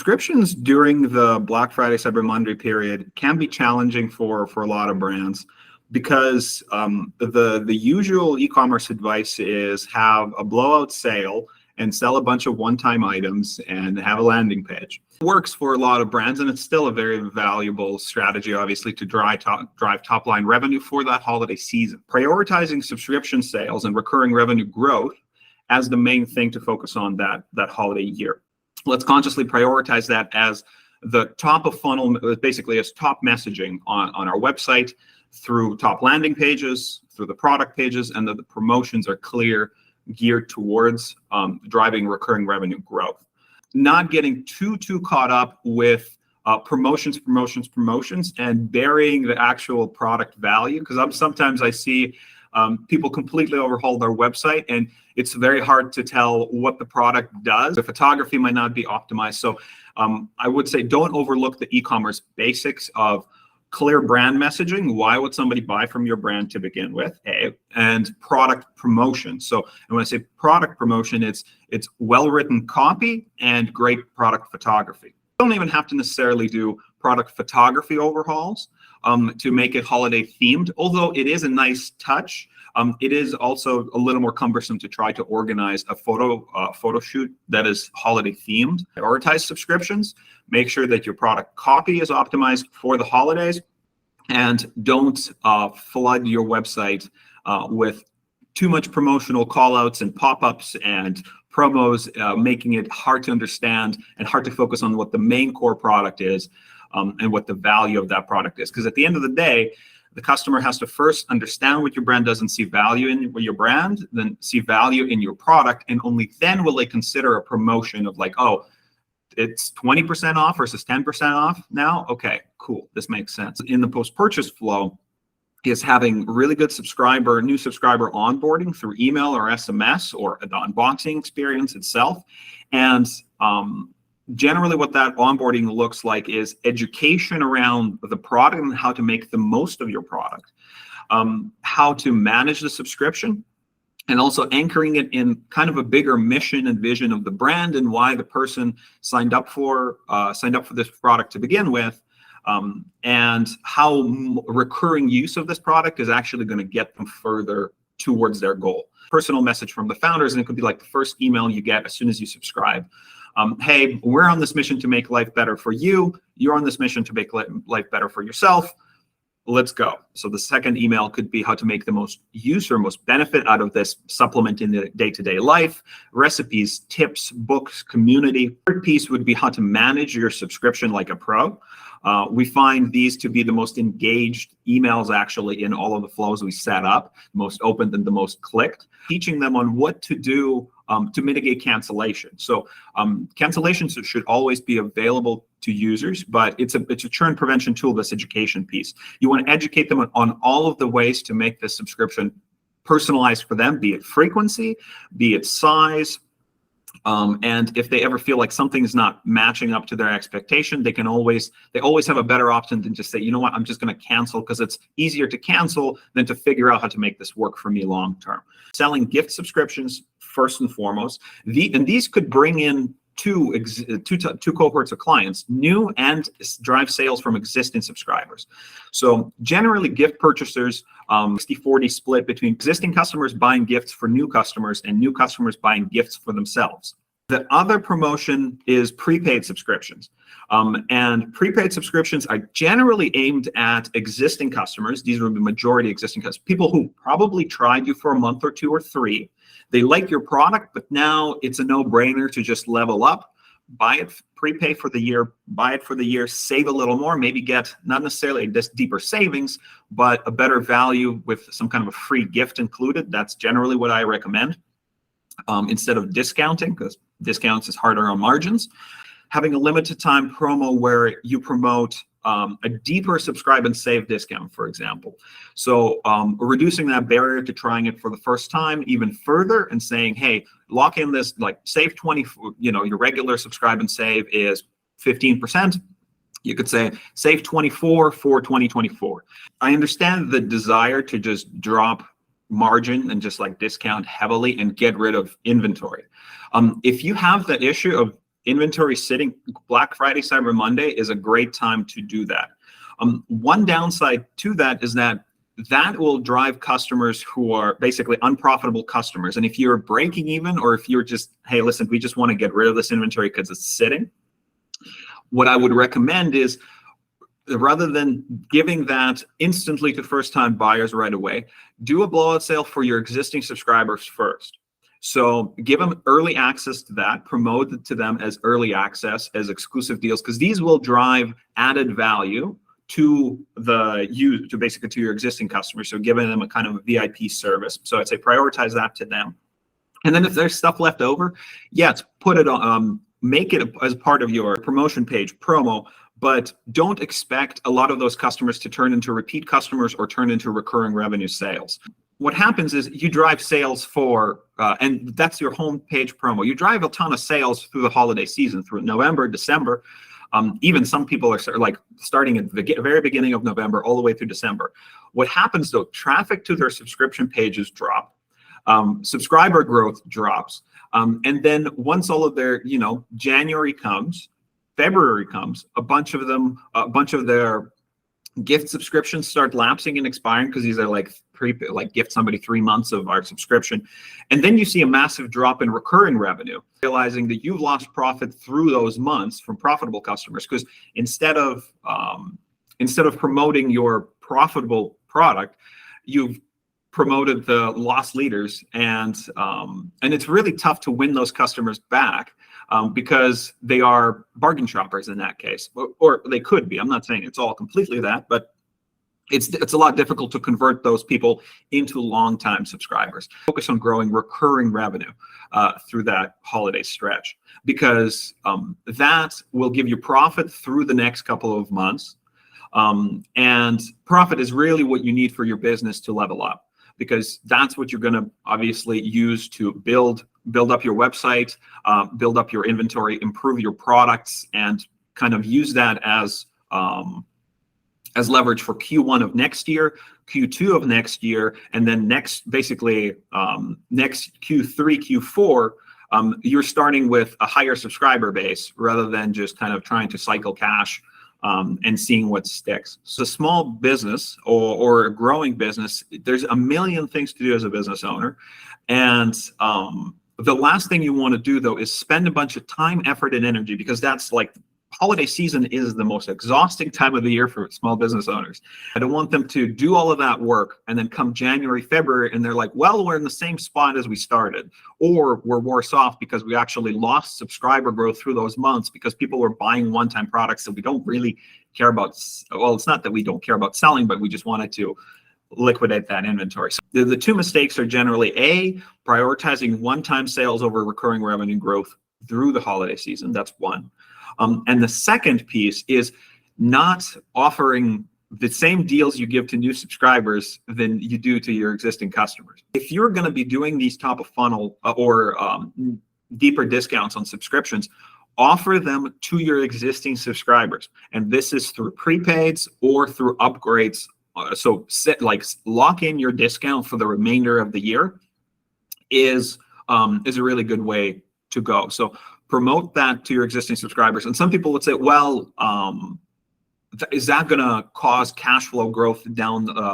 Subscriptions during the Black Friday, Cyber Monday period can be challenging for a lot of brands because the usual e-commerce advice is have a blowout sale and sell a bunch of one-time items and have a landing page. It works for a lot of brands, and it's still a very valuable strategy, obviously, to drive top-line revenue for that holiday season. Prioritizing subscription sales and recurring revenue growth as the main thing to focus on that holiday year. Let's consciously prioritize that as the top of funnel, basically as top messaging on our website, through top landing pages, through the product pages, and the promotions are clear, geared towards driving recurring revenue growth. Not getting too caught up with promotions, and burying the actual product value, because sometimes I see people completely overhaul their website and it's very hard to tell what the product does. The photography might not be optimized. So I would say don't overlook the e-commerce basics of clear brand messaging. Why would somebody buy from your brand to begin with? And product promotion. So and when I say product promotion, it's well-written copy and great product photography. You don't even have to necessarily do product photography overhauls to make it holiday themed, although it is a nice touch. It is also a little more cumbersome to try to organize a photo shoot that is holiday themed. Prioritize subscriptions, make sure that your product copy is optimized for the holidays, and don't flood your website with too much promotional callouts and pop-ups and promos, making it hard to understand and hard to focus on what the main core product is and what the value of that product is. Because at the end of the day, the customer has to first understand what your brand does and see value in your brand, then see value in your product, and only then will they consider a promotion of like, oh, it's 20% off versus 10% off now? Okay, cool, this makes sense. In the post-purchase flow is having really good new subscriber onboarding through email or SMS or the unboxing experience itself. And generally what that onboarding looks like is education around the product and how to make the most of your product, how to manage the subscription, and also anchoring it in kind of a bigger mission and vision of the brand and why the person signed up for this product to begin with, and how recurring use of this product is actually going to get them further towards their goal. Personal message from the founders, and it could be like the first email you get as soon as you subscribe. Hey, we're on this mission to make life better for you. You're on this mission to make life better for yourself. Let's go. So the second email could be how to make the most use or most benefit out of this supplement in the day-to-day life, recipes, tips, books, community. Third piece would be how to manage your subscription like a pro. We find these to be the most engaged emails actually in all of the flows we set up, most opened and the most clicked, teaching them on what to do to mitigate cancellation. So cancellations should always be available to users, but it's a churn prevention tool, this education piece. You want to educate them on all of the ways to make this subscription personalized for them, be it frequency, be it size, and if they ever feel like something is not matching up to their expectation, they always have a better option than just say, you know what, I'm just going to cancel, because it's easier to cancel than to figure out how to make this work for me long term. Selling gift subscriptions first and foremost, and these could bring in two cohorts of clients, new and drive sales from existing subscribers. So generally gift purchasers, 60-40 split between existing customers buying gifts for new customers and new customers buying gifts for themselves. The other promotion is prepaid subscriptions. And prepaid subscriptions are generally aimed at existing customers. These are the majority existing customers, people who probably tried you for a month or two or three. They like your product, but now it's a no-brainer to just level up, buy it, prepay for the year, buy it for the year, save a little more, maybe get not necessarily this deeper savings, but a better value with some kind of a free gift included. That's generally what I recommend instead of discounting, because discounts is harder on margins. Having a limited time promo where you promote a deeper subscribe and save discount, for example. So reducing that barrier to trying it for the first time even further and saying, hey, lock in this, like save 20, your regular subscribe and save is 15%. You could say save 24 for 2024. I understand the desire to just drop margin and just like discount heavily and get rid of inventory. If you have the issue of inventory sitting, Black Friday, Cyber Monday is a great time to do that. One downside to that is that will drive customers who are basically unprofitable customers. And if you're breaking even, or if you're just, hey, listen, we just want to get rid of this inventory because it's sitting, what I would recommend is, rather than giving that instantly to first-time buyers right away, do a blowout sale for your existing subscribers first. So give them early access to that, promote it to them as early access, as exclusive deals, because these will drive added value to basically to your existing customers. So giving them a kind of VIP service. So I'd say prioritize that to them. And then if there's stuff left over, yes, put it on, make it as part of your promotion page, promo, but don't expect a lot of those customers to turn into repeat customers or turn into recurring revenue sales. What happens is you drive sales for, and that's your homepage promo. You drive a ton of sales through the holiday season, through November, December. Even some people are like starting at the very beginning of November all the way through December. What happens though, traffic to their subscription pages drop, subscriber growth drops. And then once all of their, January comes, February comes, a bunch of their gift subscriptions start lapsing and expiring, because these are like gift somebody 3 months of our subscription. And then you see a massive drop in recurring revenue, realizing that you've lost profit through those months from profitable customers, because instead of promoting your profitable product, you've promoted the lost leaders, and it's really tough to win those customers back, because they are bargain shoppers in that case, or they could be. I'm not saying it's all completely that, but it's a lot difficult to convert those people into long-time subscribers. Focus on growing recurring revenue through that holiday stretch, because that will give you profit through the next couple of months. And profit is really what you need for your business to level up, because that's what you're going to obviously use to build up your website, build up your inventory, improve your products, and kind of use that as leverage for Q1 of next year, Q2 of next year, and then next Q3, Q4, you're starting with a higher subscriber base rather than just kind of trying to cycle cash and seeing what sticks. So small business or a growing business, there's a million things to do as a business owner. And the last thing you want to do, though, is spend a bunch of time, effort, and energy, because that's like holiday season is the most exhausting time of the year for small business owners. I don't want them to do all of that work and then come January, February, and they're like, well, we're in the same spot as we started, or we're worse off because we actually lost subscriber growth through those months because people were buying one-time products that we don't really care about. Well, it's not that we don't care about selling, but we just wanted to liquidate that inventory. So the two mistakes are generally A, prioritizing one-time sales over recurring revenue growth through the holiday season. That's one. And the second piece is not offering the same deals you give to new subscribers than you do to your existing customers. If you're going to be doing these top of funnel or deeper discounts on subscriptions, offer them to your existing subscribers. And this is through prepaids or through upgrades. So lock in your discount for the remainder of the year is a really good way to go. So promote that to your existing subscribers. And some people would say, well, is that going to cause cash flow growth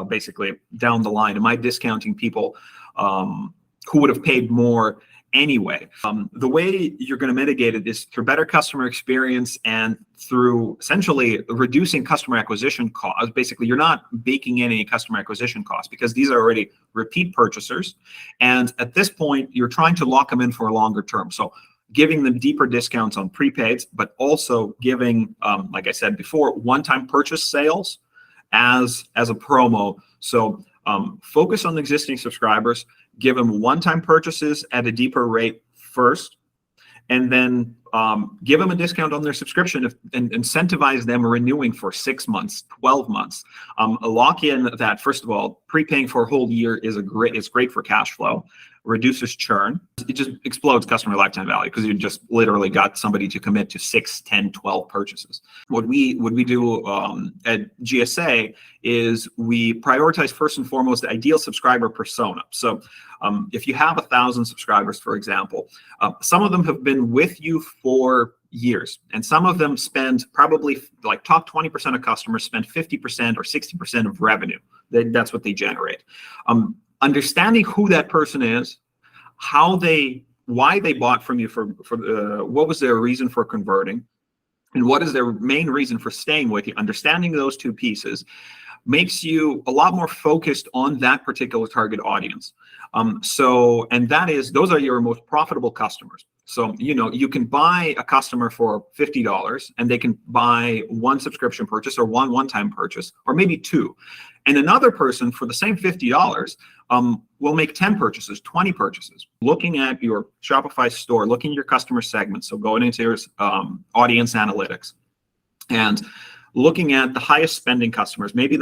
basically down the line? Am I discounting people who would have paid more anyway? The way you're going to mitigate it is through better customer experience and through essentially reducing customer acquisition costs. Basically, you're not baking in any customer acquisition costs because these are already repeat purchasers. And at this point, you're trying to lock them in for a longer term. So giving them deeper discounts on prepaids, but also giving, like I said before, one-time purchase sales as a promo. So focus on existing subscribers, give them one-time purchases at a deeper rate first, and then give them a discount on their subscription and incentivize them renewing for 6 months, 12 months. Lock in that, first of all, prepaying for a whole year is great for cash flow. reduces churn. It just explodes customer lifetime value because you just literally got somebody to commit to 6, 10, 12 purchases. What we do at GSA is we prioritize first and foremost the ideal subscriber persona. So if you have 1,000 subscribers, for example, some of them have been with you for years, and some of them spend probably, like, top 20% of customers spend 50% or 60% of revenue. That's what they generate. Understanding who that person is, why they bought from you, what was their reason for converting, and what is their main reason for staying with you. Understanding those two pieces makes you a lot more focused on that particular target audience. Those are your most profitable customers. So, you can buy a customer for $50 and they can buy one subscription purchase or one-time purchase, or maybe two. And another person for the same $50 will make 10 purchases, 20 purchases. Looking at your Shopify store, looking at your customer segments, so going into your audience analytics, and looking at the highest spending customers, maybe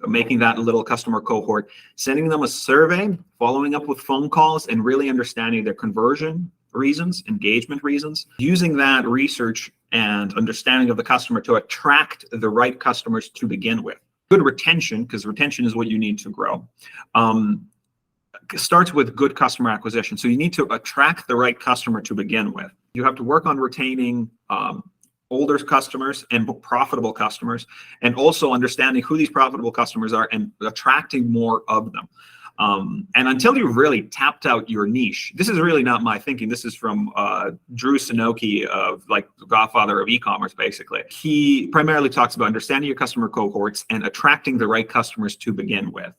making that a little customer cohort, sending them a survey, following up with phone calls, and really understanding their conversion reasons, engagement reasons, using that research and understanding of the customer to attract the right customers to begin with. Good retention, because retention is what you need to grow, starts with good customer acquisition. So you need to attract the right customer to begin with. You have to work on retaining older customers and profitable customers, and also understanding who these profitable customers are and attracting more of them. And until you've really tapped out your niche, this is really not my thinking. This is from Drew Sanoki, of the godfather of e-commerce, basically. He primarily talks about understanding your customer cohorts and attracting the right customers to begin with.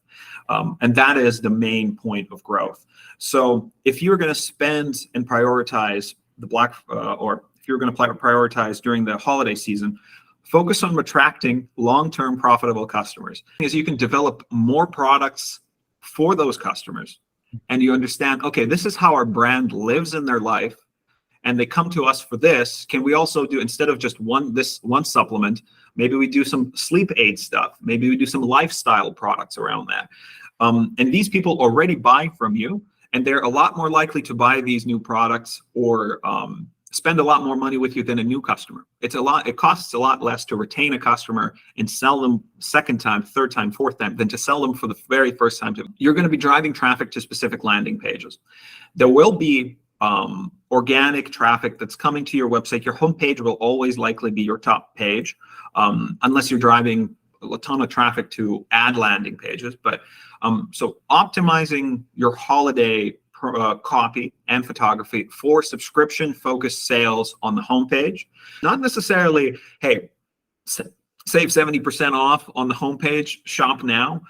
And that is the main point of growth. So if you're going to spend and prioritize if you're going to prioritize during the holiday season, focus on attracting long-term profitable customers. As you can develop more products for those customers, and you understand, okay, this is how our brand lives in their life, and they come to us for this. Can we also do, instead of just this one supplement, maybe we do some sleep aid stuff, maybe we do some lifestyle products around that. And these people already buy from you, and they're a lot more likely to buy these new products or spend a lot more money with you than a new customer. It costs a lot less to retain a customer and sell them second time, third time, fourth time than to sell them for the very first time. You're going to be driving traffic to specific landing pages. There will be organic traffic that's coming to your website. Your homepage will always likely be your top page, unless you're driving a ton of traffic to ad landing pages. But so optimizing your holiday copy and photography for subscription-focused sales on the homepage. Not necessarily, hey, save 70% off on the homepage, shop now,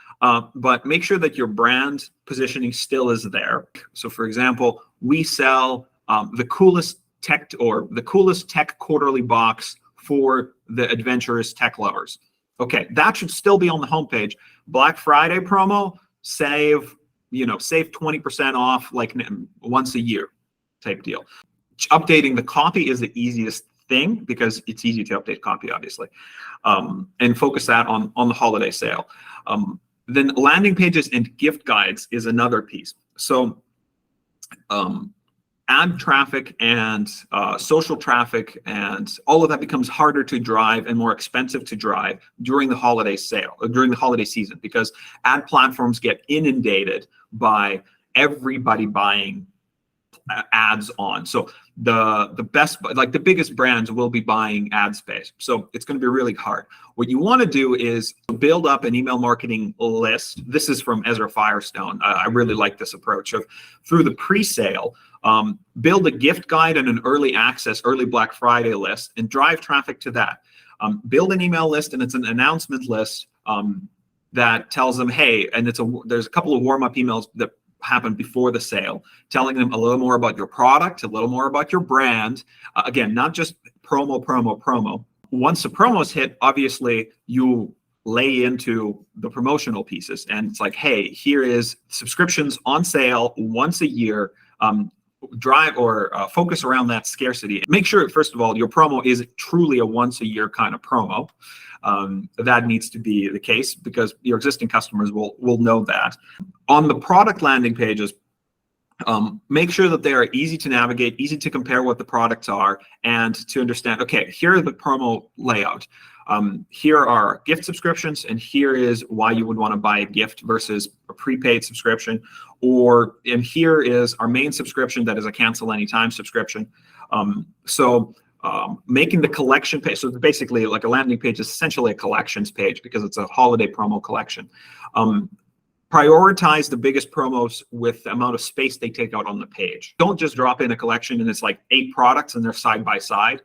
but make sure that your brand positioning still is there. So, for example, we sell the coolest tech quarterly box for the adventurous tech lovers. Okay, that should still be on the homepage. Black Friday promo, save 20% off once a year type deal. Updating the copy is the easiest thing because it's easy to update copy, obviously, and focus that on the holiday sale. Then landing pages and gift guides is another piece. So ad traffic and social traffic and all of that becomes harder to drive and more expensive to drive during the holiday season, because ad platforms get inundated by everybody buying ads on. So the biggest brands will be buying ad space. So it's going to be really hard. What you want to do is build up an email marketing list. This is from Ezra Firestone. I really like this approach of, through the pre-sale, build a gift guide and an early access, early Black Friday list, and drive traffic to that. Build an email list, and it's an announcement list that tells them, hey, and there's a couple of warm-up emails that happen before the sale, telling them a little more about your product, a little more about your brand. Again, not just promo. Once the promos hit, obviously you lay into the promotional pieces, and it's like, hey, here is subscriptions on sale once a year. Drive or focus around that scarcity. Make sure, first of all, your promo is truly a once a year kind of promo. That needs to be the case because your existing customers will know that. On the product landing pages, Make sure that they are easy to navigate, easy to compare what the products are, and to understand, okay, here are the promo layout. Here are gift subscriptions, and here is why you would want to buy a gift versus a prepaid subscription. And here is our main subscription that is a cancel anytime subscription. Making the collection page, so basically like a landing page is essentially a collections page because it's a holiday promo collection. Prioritize the biggest promos with the amount of space they take out on the page. Don't just drop in a collection and it's like 8 products and they're side by side,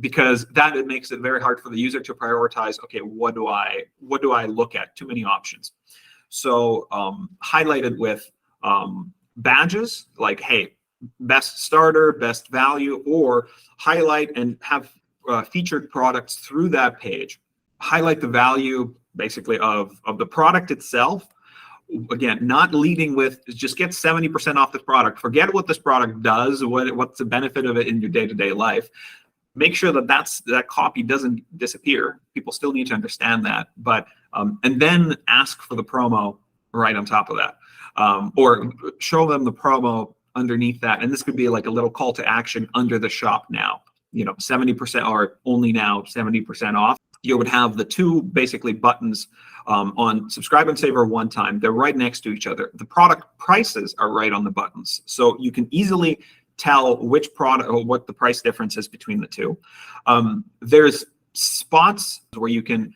because that it makes it very hard for the user to prioritize. Okay, what do I look at? Too many options. So highlight it with badges like, hey, best starter, best value, or highlight and have featured products through that page. Highlight the value basically of the product itself. Again, not leading with just get 70% off this product. Forget what this product does, what's the benefit of it in your day-to-day life. Make sure that that copy doesn't disappear. People still need to understand that, but and then ask for the promo right on top of that, or show them the promo underneath that. And this could be like a little call to action under the shop now. 70% or only now 70% off. You would have the 2 basically buttons on subscribe and save or one time. They're right next to each other. The product prices are right on the buttons. So you can easily tell which product or what the price difference is between the 2. There's spots where you can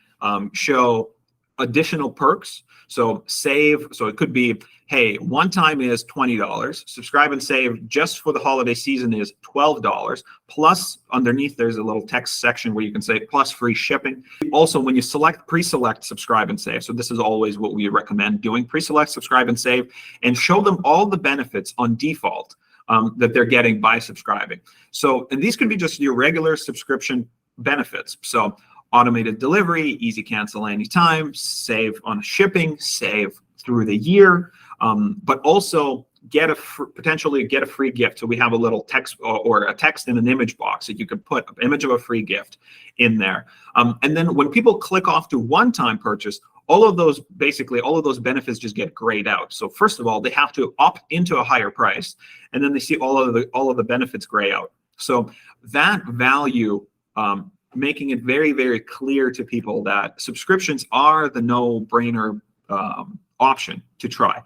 show additional perks. So save, so it could be, hey, one time is $20. Subscribe and save just for the holiday season is $12. Plus, underneath there's a little text section where you can say plus free shipping. Also, when you pre-select subscribe and save, so this is always what we recommend doing, pre-select subscribe and save, and show them all the benefits on default that they're getting by subscribing. So, and these could be just your regular subscription benefits. So automated delivery, easy cancel anytime, save on shipping, save through the year, but also potentially get a free gift. So we have a little text or a text in an image box that you could put an image of a free gift in there. And then when people click off to one-time purchase, all of those benefits just get grayed out. So first of all, they have to opt into a higher price, and then they see all of the benefits gray out. So that value, making it very, very clear to people that subscriptions are the no-brainer option to try.